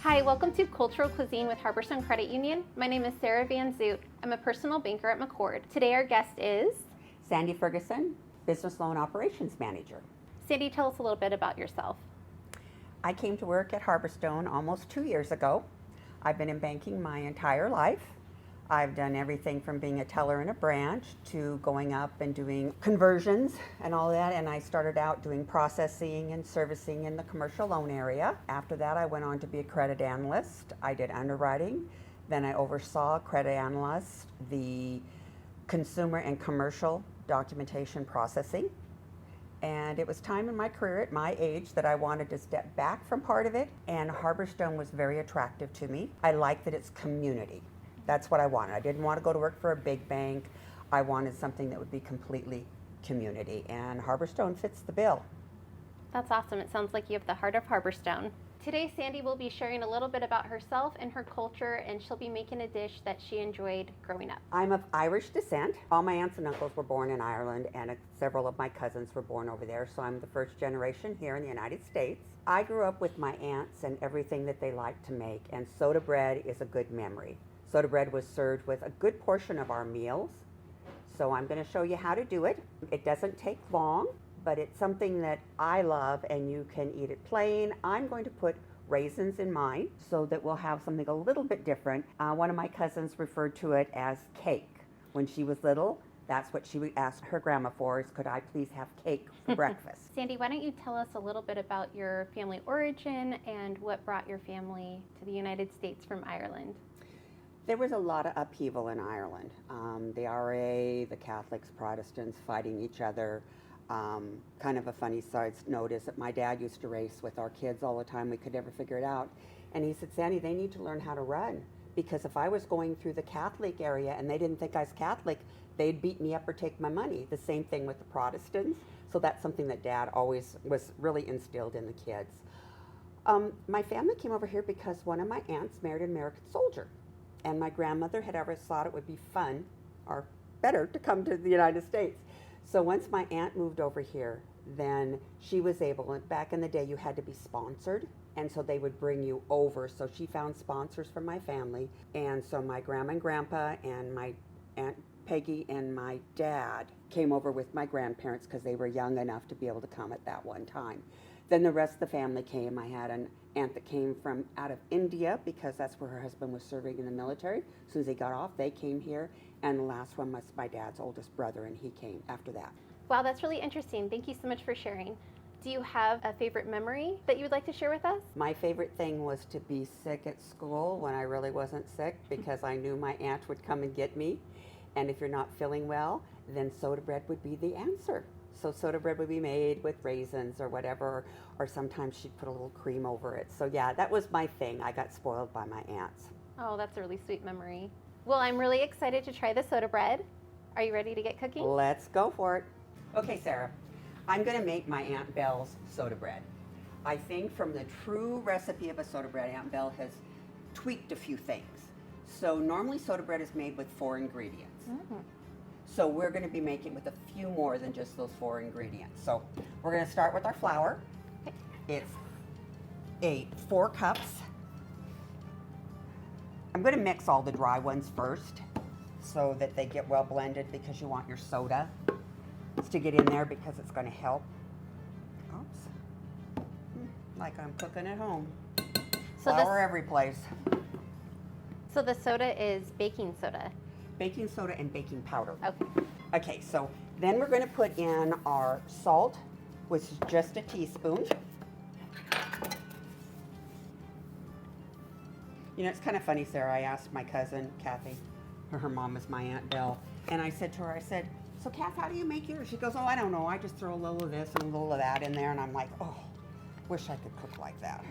Hi, welcome to Cultural Cuisine with Harborstone Credit Union. My name is Sarah Van Zoot. I'm a personal banker at McCord. Today our guest is Sandi Ferguson, Business Loan Operations Manager. Sandi. Tell us a little bit about yourself. I came to work at Harborstone almost 2 years ago. I've been in banking my entire life. I've done everything from being a teller in a branch to going up and doing conversions and all that, and I started out doing processing and servicing in the commercial loan area. After that, I went on to be a credit analyst. I did underwriting. Then I oversaw credit analyst, the consumer and commercial documentation processing. And it was time in my career at my age that I wanted to step back from part of it, and Harborstone was very attractive to me. I liked that it's community. That's what I wanted. I didn't want to go to work for a big bank. I wanted something that would be completely community, and Harborstone fits the bill. That's awesome. It sounds like you have the heart of Harborstone. Today, Sandi will be sharing a little bit about herself and her culture, and she'll be making a dish that she enjoyed growing up. I'm of Irish descent. All my aunts and uncles were born in Ireland, and several of my cousins were born over there, so I'm the first generation here in the United States. I grew up with my aunts and everything that they liked to make, and soda bread is a good memory. Soda bread was served with a good portion of our meals, so I'm going to show you how to do it. It doesn't take long, but it's something that I love, and you can eat it plain. I'm going to put raisins in mine so that we'll have something a little bit different. One of my cousins referred to it as cake. When she was little, that's what she would ask her grandma for, is could I please have cake for breakfast? Sandi, why don't you tell us a little bit about your family origin and what brought your family to the United States from Ireland? There was a lot of upheaval in Ireland. The RA, the Catholics, Protestants fighting each other. Kind of a funny side note is that my dad used to race with our kids all the time. We could never figure it out. And he said, Sandi, they need to learn how to run, because if I was going through the Catholic area and they didn't think I was Catholic, they'd beat me up or take my money. The same thing with the Protestants. So that's something that Dad always was really instilled in the kids. My family came over here because one of my aunts married an American soldier. And my grandmother had always thought it would be fun, or better, to come to the United States. So once my aunt moved over here, then she was able, and back in the day you had to be sponsored, and so they would bring you over. So she found sponsors for my family, and so my grandma and grandpa and my Aunt Peggy and my dad came over with my grandparents because they were young enough to be able to come at that one time. Then the rest of the family came. I had an aunt that came from out of India because that's where her husband was serving in the military. As soon as he got off, they came here. And the last one was my dad's oldest brother, and he came after that. Wow, that's really interesting. Thank you so much for sharing. Do you have a favorite memory that you would like to share with us? My favorite thing was to be sick at school when I really wasn't sick, because I knew my aunt would come and get me. And if you're not feeling well, then soda bread would be the answer. So soda bread would be made with raisins or whatever, or sometimes she'd put a little cream over it. So yeah, that was my thing. I got spoiled by my aunts. Oh, that's a really sweet memory. Well, I'm really excited to try the soda bread. Are you ready to get cooking? Let's go for it. Okay, Sarah, I'm going to make my Aunt Belle's soda bread. I think from the true recipe of a soda bread, Aunt Belle has tweaked a few things. So normally soda bread is made with 4 ingredients. Mm-hmm. So we're going to be making with a few more than just those 4 ingredients. So we're going to start with our flour. Okay. It's 4 cups. I'm going to mix all the dry ones first so that they get well blended, because you want your soda to get in there because it's going to help. Oops. Like I'm cooking at home. So Flour every place. So the soda is baking soda. Baking soda and baking powder. Okay. Okay, so then we're going to put in our salt, which is just a teaspoon. You know, it's kind of funny, Sarah. I asked my cousin, Kathy, her mom is my Aunt Belle, and I said to her, I said, so Kath, how do you make yours? She goes, oh, I don't know. I just throw a little of this and a little of that in there. And I'm like, oh, wish I could cook like that.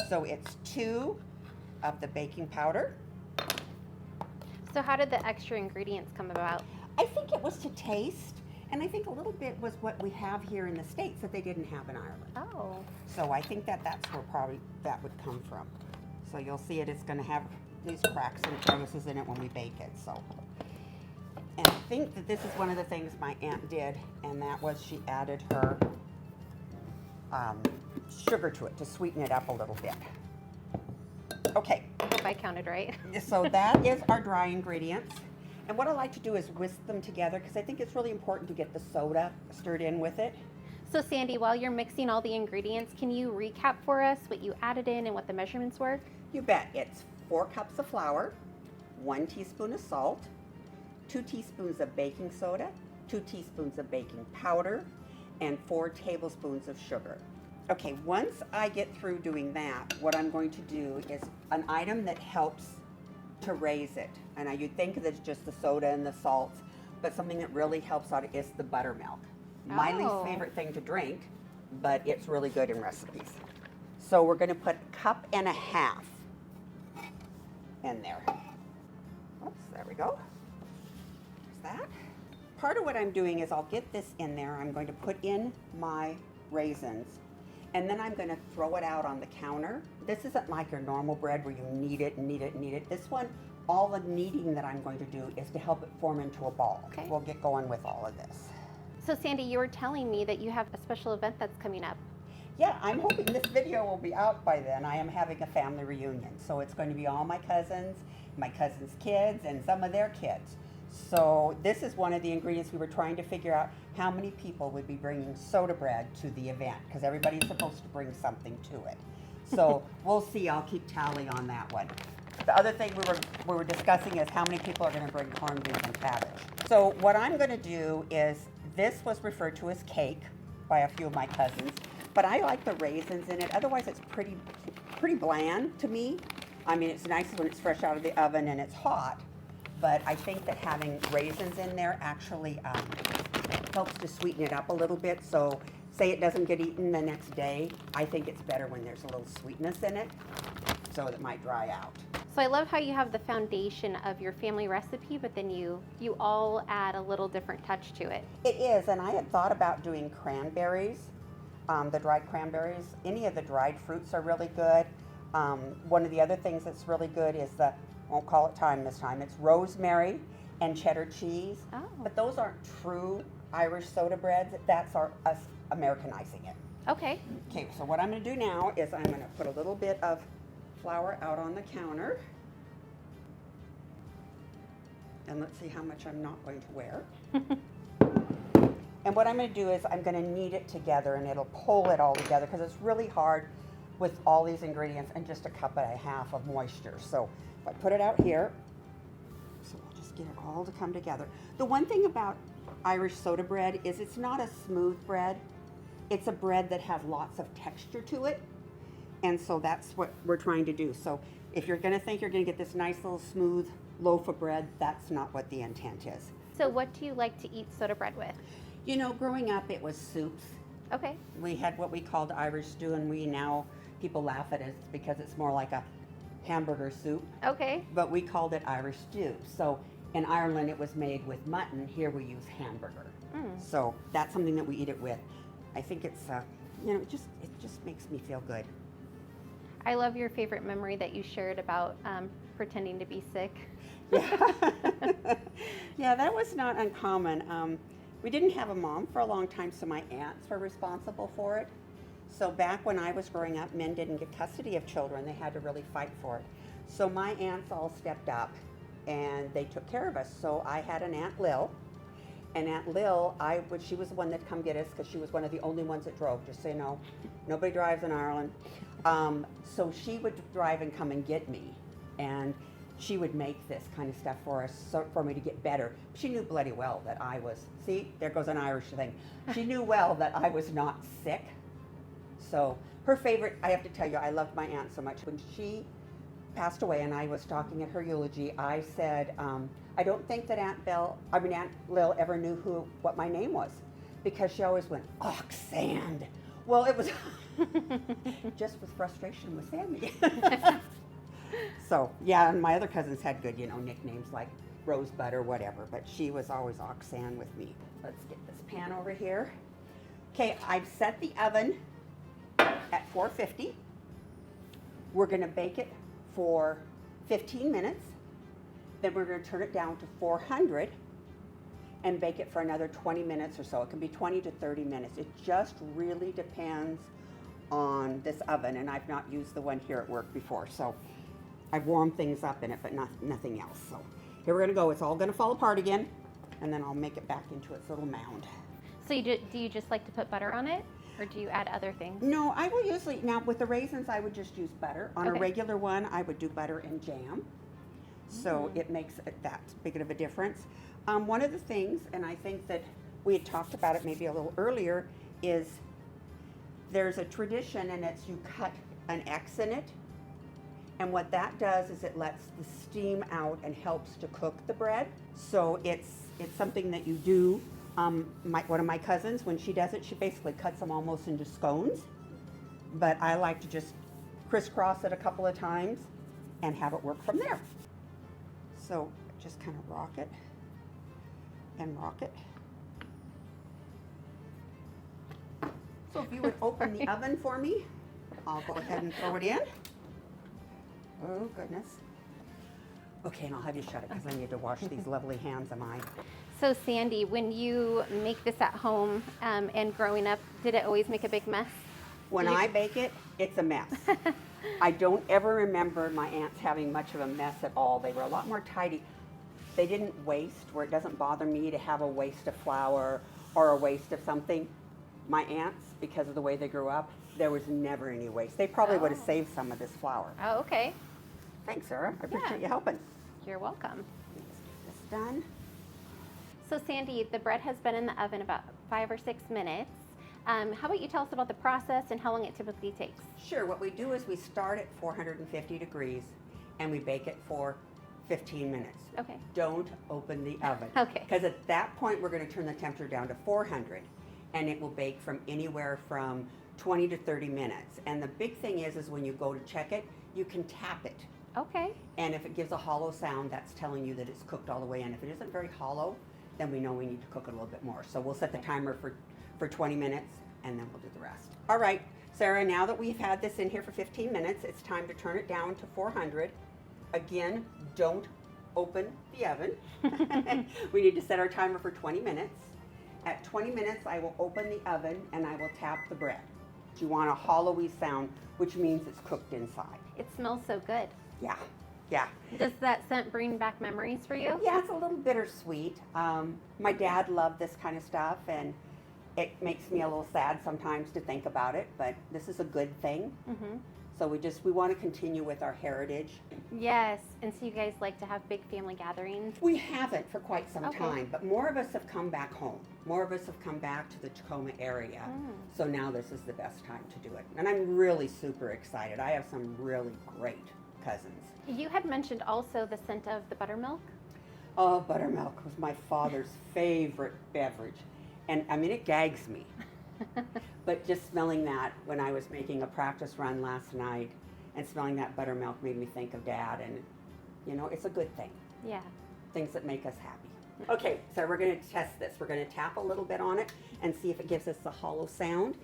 So it's 2 of the baking powder. So how did the extra ingredients come about? I think it was to taste, and I think a little bit was what we have here in the States that they didn't have in Ireland. Oh. So I think that that's where probably that would come from. So you'll see it's going to have these cracks and crevices in it when we bake it. So, and I think that this is one of the things my aunt did, and that was she added her sugar to it to sweeten it up a little bit. Okay, If I counted right. so that is our dry ingredients. And what I like to do is whisk them together because I think it's really important to get the soda stirred in with it. So Sandy, while you're mixing all the ingredients, can you recap for us what you added in and what the measurements were? You bet. It's 4 cups of flour, 1 teaspoon of salt, 2 teaspoons of baking soda, 2 teaspoons of baking powder, and 4 tablespoons of sugar. Okay, once I get through doing that, what I'm going to do is an item that helps to raise it. And you'd think that it's just the soda and the salts, but something that really helps out is the buttermilk. My Oh. least favorite thing to drink, but it's really good in recipes. So we're going to put 1.5 cups in there. Oops, there we go. There's that. Part of what I'm doing is I'll get this in there. I'm going to put in my raisins, and then I'm going to throw it out on the counter. This isn't like your normal bread where you knead it and knead it and knead it. This one, all the kneading that I'm going to do is to help it form into a ball. Okay. We'll get going with all of this. So Sandy, you were telling me that you have a special event that's coming up. Yeah, I'm hoping this video will be out by then. I am having a family reunion. So it's going to be all my cousins, kids, and some of their kids. So this is one of the ingredients we were trying to figure out how many people would be bringing soda bread to the event because everybody's supposed to bring something to it. So we'll see. I'll keep tally on that one. The other thing we were discussing is how many people are going to bring corned beef and cabbage. So what I'm going to do is this was referred to as cake by a few of my cousins, but I like the raisins in it. Otherwise, it's pretty bland to me. I mean, it's nice when it's fresh out of the oven and it's hot, but I think that having raisins in there actually helps to sweeten it up a little bit. So say it doesn't get eaten the next day, I think it's better when there's a little sweetness in it, so it might dry out. So I love how you have the foundation of your family recipe, but then you all add a little different touch to it. It is, and I had thought about doing cranberries, the dried cranberries. Any of the dried fruits are really good. One of the other things that's really good is I won't call it thyme this time, it's rosemary and cheddar cheese. Oh. But those aren't true Irish soda breads, that's us Americanizing it. Okay. Okay, so what I'm going to do now is I'm going to put a little bit of flour out on the counter. And let's see how much I'm not going to wear. And what I'm going to do is I'm going to knead it together and it'll pull it all together because it's really hard with all these ingredients and just 1.5 cups of moisture. So if I put it out here, so we'll just get it all to come together. The one thing about Irish soda bread is it's not a smooth bread. It's a bread that has lots of texture to it. And so that's what we're trying to do. So if you're going to think you're going to get this nice little smooth loaf of bread, that's not what the intent is. So what do you like to eat soda bread with? You know, growing up it was soups. Okay. We had what we called Irish stew, and people laugh at it because it's more like a hamburger soup. Okay. But we called it Irish stew. So in Ireland it was made with mutton. Here we use hamburger. So that's something that we eat it with. I think it's, it just makes me feel good. I love your favorite memory that you shared about pretending to be sick. Yeah. Yeah, that was not uncommon. We didn't have a mom for a long time, so my aunts were responsible for it. So back when I was growing up, men didn't get custody of children. They had to really fight for it. So my aunts all stepped up and they took care of us. So I had an Aunt Lil. And Aunt Lil, she was the one that come get us because she was one of the only ones that drove, just so you know. Nobody drives in Ireland. So she would drive and come and get me. And she would make this kind of stuff for us, for me to get better. She knew bloody well that I was, see, there goes an Irish thing. She knew well that I was not sick. So her favorite, I have to tell you, I loved my aunt so much. When she passed away and I was talking at her eulogy, I said, I don't think that Aunt Lil ever knew what my name was, because she always went, Oxand. Well, it was just with frustration with Sammy. So, yeah, and my other cousins had good, nicknames like Rosebud or whatever, but she was always Oxand with me. Let's get this pan over here. Okay, I've set the oven at 450. We're going to bake it for 15 minutes. Then we're going to turn it down to 400 and bake it for another 20 minutes or so. It can be 20 to 30 minutes. It just really depends on this oven, and I've not used the one here at work before. So I've warmed things up in it, but nothing else. So here we're gonna go. It's all gonna fall apart again, and then I'll make it back into its little mound. So do you just like to put butter on it, or do you add other things? No, I will usually, now with the raisins, I would just use butter. On Okay. a regular one, I would do butter and jam. So it makes that big of a difference. One of the things, and I think that we had talked about it maybe a little earlier, is there's a tradition, and it's you cut an X in it. And what that does is it lets the steam out and helps to cook the bread. So it's something that you do. One of my cousins, when she does it, she basically cuts them almost into scones. But I like to just crisscross it a couple of times and have it work from there. So just kind of rock it and rock it. So if you would open the oven for me, I'll go ahead and throw it in. Oh, goodness. Okay, and I'll have you shut it because I need to wash these lovely hands of mine. So Sandy, when you make this at home and growing up, did it always make a big mess? When I bake it, it's a mess. I don't ever remember my aunts having much of a mess at all. They were a lot more tidy. They didn't waste, where it doesn't bother me to have a waste of flour or a waste of something. My aunts, because of the way they grew up, there was never any waste. They probably would have saved some of this flour. Oh, okay. Thanks, Sarah. I appreciate you helping. You're welcome. Let's get this done. So Sandy, the bread has been in the oven about 5 or 6 minutes. How about you tell us about the process and how long it typically takes? Sure. What we do is we start at 450 degrees and we bake it for 15 minutes. Okay. Don't open the oven. Okay. Because at that point, we're going to turn the temperature down to 400, and it will bake from anywhere from 20 to 30 minutes. And the big thing is when you go to check it, you can tap it. Okay. And if it gives a hollow sound, that's telling you that it's cooked all the way in. If it isn't very hollow, then we know we need to cook it a little bit more. So we'll set the timer for 20 minutes, and then we'll do the rest. All right, Sarah, now that we've had this in here for 15 minutes, it's time to turn it down to 400. Again, don't open the oven. We need to set our timer for 20 minutes. At 20 minutes, I will open the oven and I will tap the bread. You want a hollowy sound, which means it's cooked inside. It smells so good. Yeah, yeah. Does that scent bring back memories for you? Yeah, it's a little bittersweet. My dad loved this kind of stuff, and it makes me a little sad sometimes to think about it, but this is a good thing. Mm-hmm. So we want to continue with our heritage. Yes, and so you guys like to have big family gatherings? We haven't for quite some Okay. time, but more of us have come back home. More of us have come back to the Tacoma area. So now this is the best time to do it. And I'm really super excited. I have some really great cousins. You had mentioned also the scent of the buttermilk. Oh, buttermilk was my father's favorite beverage. And I mean, it gags me. But just smelling that when I was making a practice run last night and smelling that buttermilk made me think of Dad. And, you know, it's a good thing. Yeah. Things that make us happy. Okay, so we're going to test this. We're going to tap a little bit on it and see if it gives us a hollow sound.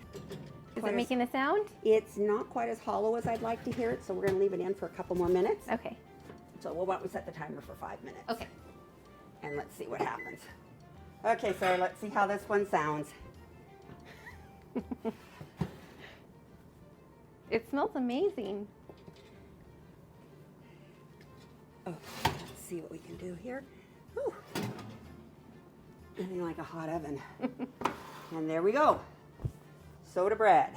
Is it making the sound? It's not quite as hollow as I'd like to hear it, so we're going to leave it in for a couple more minutes. Okay. So why don't we set the timer for 5 minutes? Okay. And let's see what happens. Okay, so let's see how this one sounds. It smells amazing. Oh, let's see what we can do here. Whew. Nothing like a hot oven. And there we go. Soda bread.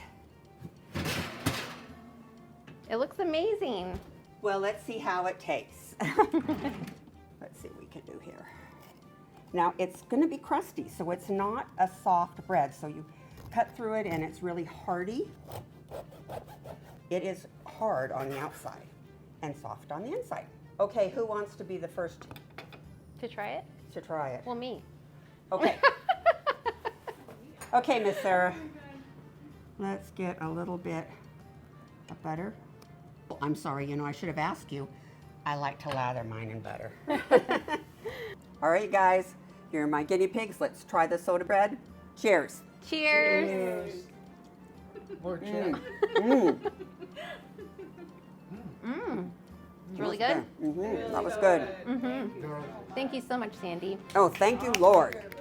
It looks amazing. Well, let's see how it tastes. Let's see what we can do here. Now, it's going to be crusty, so it's not a soft bread. So you cut through it, and it's really hearty. It is hard on the outside and soft on the inside. Okay, who wants to be the first To try it? to try it? Well, me. Okay. Okay, Miss Sarah. Let's get a little bit of butter. Oh, I'm sorry, you know, I should have asked you. I like to lather mine in butter. All right, guys, here are my guinea pigs. Let's try the soda bread. Cheers. Cheers. More check. It's really good. That was good. Thank you so much, Sandy. Oh, thank you, Lord.